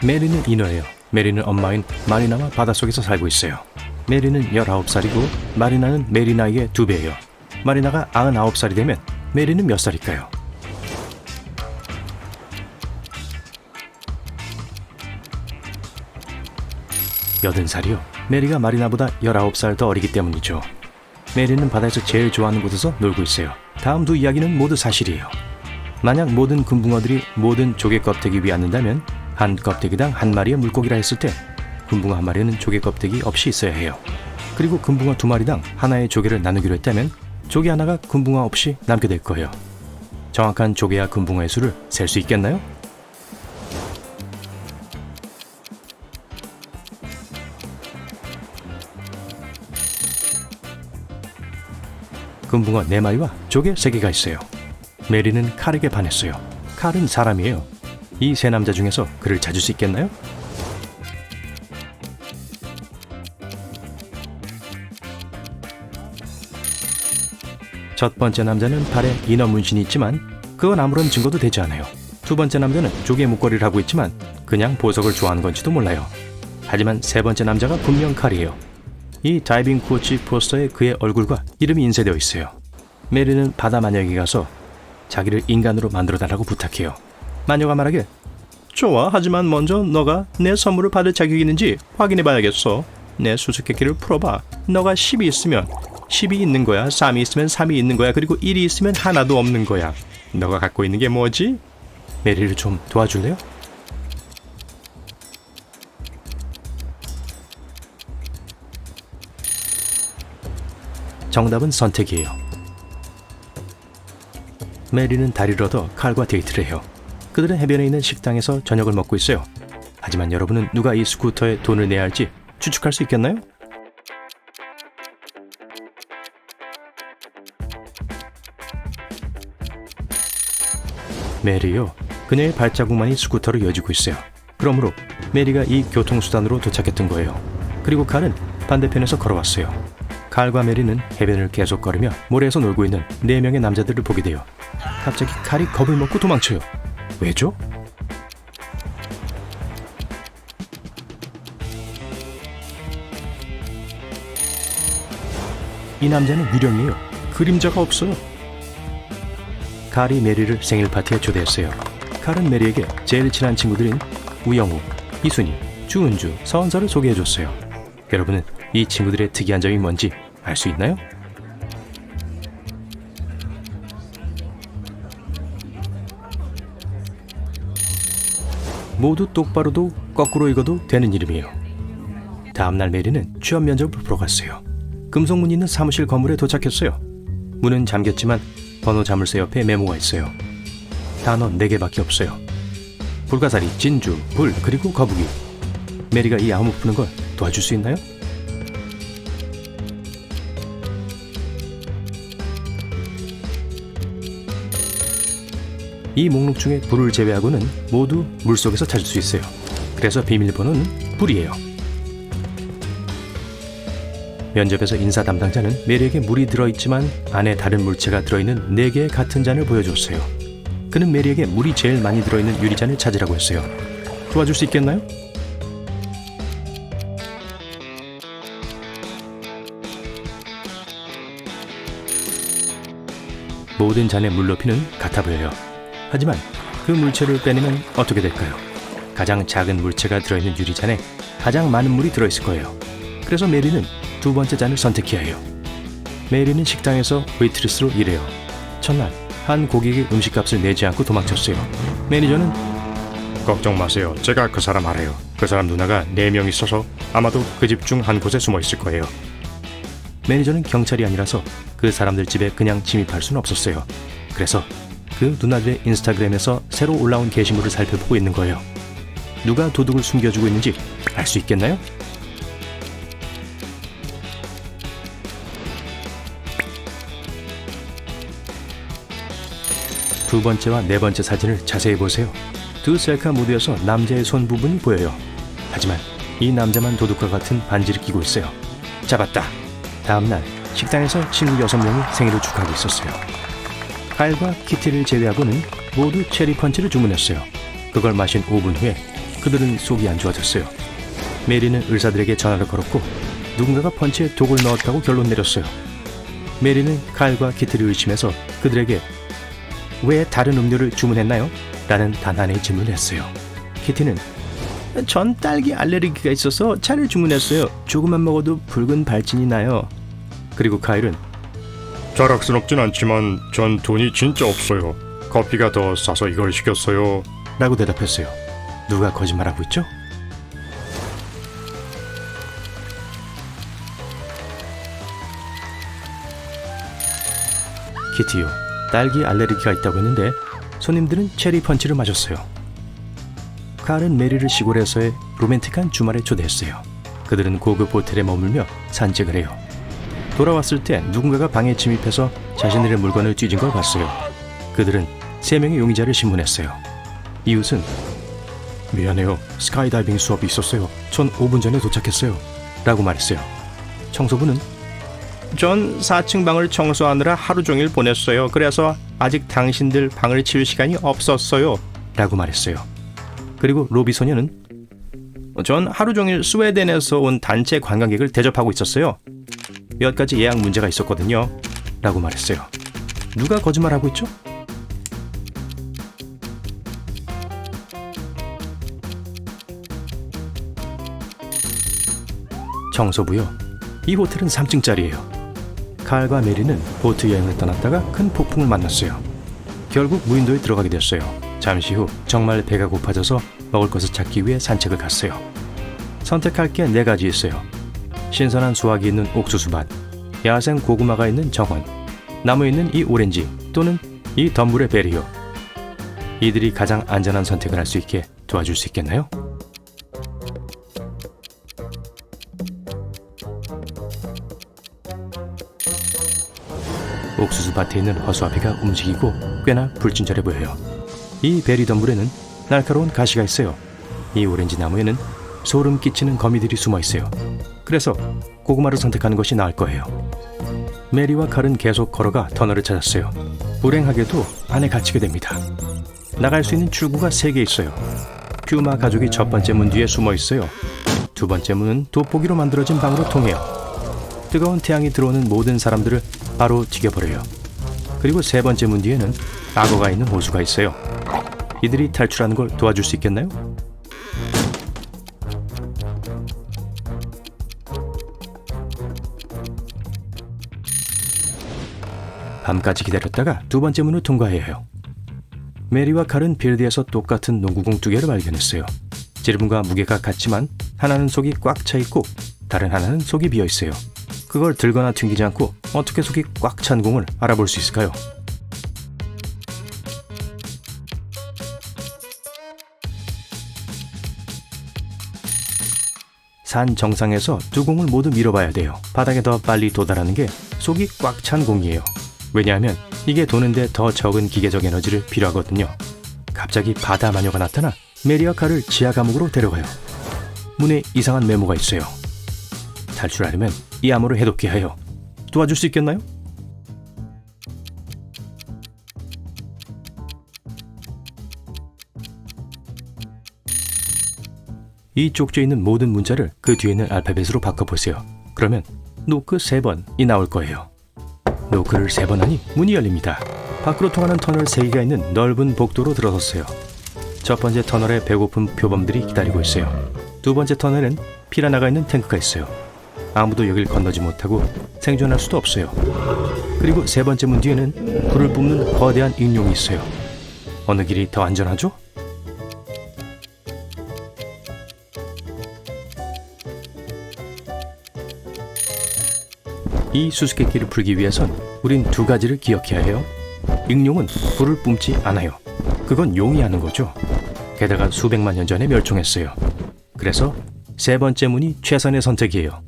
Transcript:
메리는 인어예요. 메리는 엄마인 마리나와 바닷속에서 살고 있어요. 메리는 19살이고 마리나는 메리 나이의 2배예요. 마리나가 99살이 되면 메리는 몇 살일까요? 여든 살이요. 메리가 마리나보다 19살 더 어리기 때문이죠. 메리는 바다에서 제일 좋아하는 곳에서 놀고 있어요. 다음 두 이야기는 모두 사실이에요. 만약 모든 금붕어들이 모든 조개 껍데기 위에 앉는다면 한 껍데기당 한 마리의 물고기라 했을 때 금붕어 한 마리는 조개 껍데기 없이 있어야 해요. 그리고 금붕어 2마리당 하나의 조개를 나누기로 했다면 조개 하나가 금붕어 없이 남게 될 거예요. 정확한 조개와 금붕어의 수를 셀 수 있겠나요? 금붕어 4마리와 조개 3개가 있어요. 메리는 칼에게 반했어요. 칼은 사람이에요. 이 세 남자 중에서 그를 찾을 수 있겠나요? 첫 번째 남자는 발에 인어 문신이 있지만 그건 아무런 증거도 되지 않아요. 두 번째 남자는 조개 목걸이를 하고 있지만 그냥 보석을 좋아하는 건지도 몰라요. 하지만 세 번째 남자가 분명 칼이에요. 이 다이빙 코치 포스터에 그의 얼굴과 이름이 인쇄되어 있어요. 메리는 바다 마녀에게 가서 자기를 인간으로 만들어달라고 부탁해요. 마녀가 말하길, 좋아, 하지만 먼저 너가 내 선물을 받을 자격이 있는지 확인해봐야겠어. 내 수수께끼를 풀어봐. 너가 10이 있으면 10이 있는 거야, 3이 있으면 3이 있는 거야, 그리고 1이 있으면 하나도 없는 거야. 너가 갖고 있는 게 뭐지? 메리를 좀 도와줄래요? 정답은 선택이에요. 메리는 다리를 얻어 칼과 데이트를 해요. 그들은 해변에 있는 식당에서 저녁을 먹고 있어요. 하지만 여러분은 누가 이 스쿠터에 돈을 내야 할지 추측할 수 있겠나요? 메리요. 그녀의 발자국만이 스쿠터로 이어지고 있어요. 그러므로 메리가 이 교통수단으로 도착했던 거예요. 그리고 칼은 반대편에서 걸어왔어요. 칼과 메리는 해변을 계속 걸으며 모래에서 놀고 있는 4명의 남자들을 보게 돼요. 갑자기 칼이 겁을 먹고 도망쳐요. 왜죠? 이 남자는 유령이에요. 그림자가 없어요. 칼이 메리를 생일 파티에 초대했어요. 칼은 메리에게 제일 친한 친구들인 우영우, 이순희, 주은주, 서은서를 소개해줬어요. 여러분은 이 친구들의 특이한 점이 뭔지 알 수 있나요? 모두 똑바로도 거꾸로 읽어도 되는 이름이에요. 다음날 메리는 취업 면접을 보러 갔어요. 금속문이 있는 사무실 건물에 도착했어요. 문은 잠겼지만 번호 자물쇠 옆에 메모가 있어요. 단어 4개밖에 없어요. 불가사리, 진주, 불, 그리고 거북이. 메리가 이 암호 푸는 걸 도와줄 수 있나요? 이 목록 중에 불을 제외하고는 모두 물속에서 찾을 수 있어요. 그래서 비밀번호는 불이에요. 면접에서 인사 담당자는 메리에게 물이 들어있지만 안에 다른 물체가 들어있는 4개의 같은 잔을 보여줬어요. 그는 메리에게 물이 제일 많이 들어있는 유리잔을 찾으라고 했어요. 도와줄 수 있겠나요? 모든 잔의 물 높이는 같아 보여요. 하지만 그 물체를 빼내면 어떻게 될까요? 가장 작은 물체가 들어있는 유리잔에 가장 많은 물이 들어있을 거예요. 그래서 메리는 두 번째 잔을 선택해야 해요. 메리는 식당에서 웨이트리스로 일해요. 첫날 한 고객이 음식값을 내지 않고 도망쳤어요. 매니저는 걱정 마세요. 제가 그 사람 알아요. 그 사람 누나가 4명 있어서 아마도 그 집 중 한 곳에 숨어 있을 거예요. 매니저는 경찰이 아니라서 그 사람들 집에 그냥 침입할 수는 없었어요. 그래서 그 누나들의 인스타그램에서 새로 올라온 게시물을 살펴보고 있는 거예요. 누가 도둑을 숨겨주고 있는지 알 수 있겠나요? 두 번째와 네 번째 사진을 자세히 보세요. 두 셀카 모두에서 남자의 손 부분이 보여요. 하지만 이 남자만 도둑과 같은 반지를 끼고 있어요. 잡았다. 다음날 식당에서 친구 6명이 생일을 축하하고 있었어요. 칼과 키티를 제외하고는 모두 체리 펀치를 주문했어요. 그걸 마신 5분 후에 그들은 속이 안 좋아졌어요. 메리는 의사들에게 전화를 걸었고 누군가가 펀치에 독을 넣었다고 결론 내렸어요. 메리는 칼과 키티를 의심해서 그들에게 왜 다른 음료를 주문했나요? 라는 단 하나의 질문을 했어요. 키티는 전 딸기 알레르기가 있어서 차를 주문했어요. 조금만 먹어도 붉은 발진이 나요. 그리고 카일은 자랑스럽진 않지만 전 돈이 진짜 없어요. 커피가 더 싸서 이걸 시켰어요. 라고 대답했어요. 누가 거짓말하고 있죠? 키티요. 딸기 알레르기가 있다고 했는데 손님들은 체리 펀치를 마셨어요. 칼은 메리를 시골에서의 로맨틱한 주말에 초대했어요. 그들은 고급 호텔에 머물며 산책을 해요. 돌아왔을 때 누군가가 방에 침입해서 자신들의 물건을 뒤진 걸 봤어요. 그들은 3명의 용의자를 신문했어요. 이웃은 미안해요. 스카이다이빙 수업이 있었어요. 전 5분 전에 도착했어요. 라고 말했어요. 청소부는 전 4층 방을 청소하느라 하루 종일 보냈어요. 그래서 아직 당신들 방을 치울 시간이 없었어요. 라고 말했어요. 그리고 로비 소녀는 전 하루 종일 스웨덴에서 온 단체 관광객을 대접하고 있었어요. 몇 가지 예약 문제가 있었거든요. 라고 말했어요. 누가 거짓말하고 있죠? 청소부요. 이 호텔은 3층짜리예요. 칼과 메리는 보트 여행을 떠났다가 큰 폭풍을 만났어요. 결국 무인도에 들어가게 됐어요. 잠시 후 정말 배가 고파져서 먹을 것을 찾기 위해 산책을 갔어요. 선택할 게 4가지 있어요. 신선한 수확이 있는 옥수수밭, 야생 고구마가 있는 정원, 나무에 있는 이 오렌지 또는 이 덤불의 베리요. 이들이 가장 안전한 선택을 할 수 있게 도와줄 수 있겠나요? 옥수수밭에 있는 허수아비가 움직이고 꽤나 불친절해 보여요. 이 베리 덤불에는 날카로운 가시가 있어요. 이 오렌지 나무에는 소름 끼치는 거미들이 숨어 있어요. 그래서 고구마를 선택하는 것이 나을 거예요. 메리와 칼은 계속 걸어가 터널을 찾았어요. 불행하게도 안에 갇히게 됩니다. 나갈 수 있는 출구가 3개 있어요. 퓨마 가족이 첫 번째 문 뒤에 숨어 있어요. 두 번째 문은 돋보기로 만들어진 방으로 통해요. 뜨거운 태양이 들어오는 모든 사람들을 바로 튀겨버려요. 그리고 3번째 문 뒤에는 악어가 있는 호수가 있어요. 이들이 탈출하는 걸 도와줄 수 있겠나요? 밤까지 기다렸다가 2번째 문을 통과해야 해요. 메리와 칼은 빌드에서 똑같은 농구공 2개를 발견했어요. 지름과 무게가 같지만 하나는 속이 꽉 차 있고 다른 하나는 속이 비어 있어요. 그걸 들거나 튕기지 않고 어떻게 속이 꽉 찬 공을 알아볼 수 있을까요? 산 정상에서 2 공을 모두 밀어봐야 돼요. 바닥에 더 빨리 도달하는 게 속이 꽉 찬 공이에요. 왜냐하면 이게 도는데 더 적은 기계적 에너지를 필요하거든요. 갑자기 바다 마녀가 나타나 메리와 칼을 지하 감옥으로 데려가요. 문에 이상한 메모가 있어요. 탈출하려면 이 암호를 해독해야 해요. 도와줄 수 있겠나요? 이 쪽지에 있는 모든 문자를 그 뒤에 있는 알파벳으로 바꿔보세요. 그러면 노크 3번이 나올 거예요. 노크를 3번 하니 문이 열립니다. 밖으로 통하는 터널 3개가 있는 넓은 복도로 들어섰어요. 첫 번째 터널에 배고픈 표범들이 기다리고 있어요. 2번째 터널엔 피라나가 있는 탱크가 있어요. 아무도 여길 건너지 못하고 생존할 수도 없어요. 그리고 3번째 문 뒤에는 불을 뿜는 거대한 익룡이 있어요. 어느 길이 더 안전하죠? 이 수수께끼를 풀기 위해선 우린 2가지를 기억해야 해요. 익룡은 불을 뿜지 않아요. 그건 용이 하는 거죠. 게다가 수백만 년 전에 멸종했어요. 그래서 3번째 문이 최선의 선택이에요.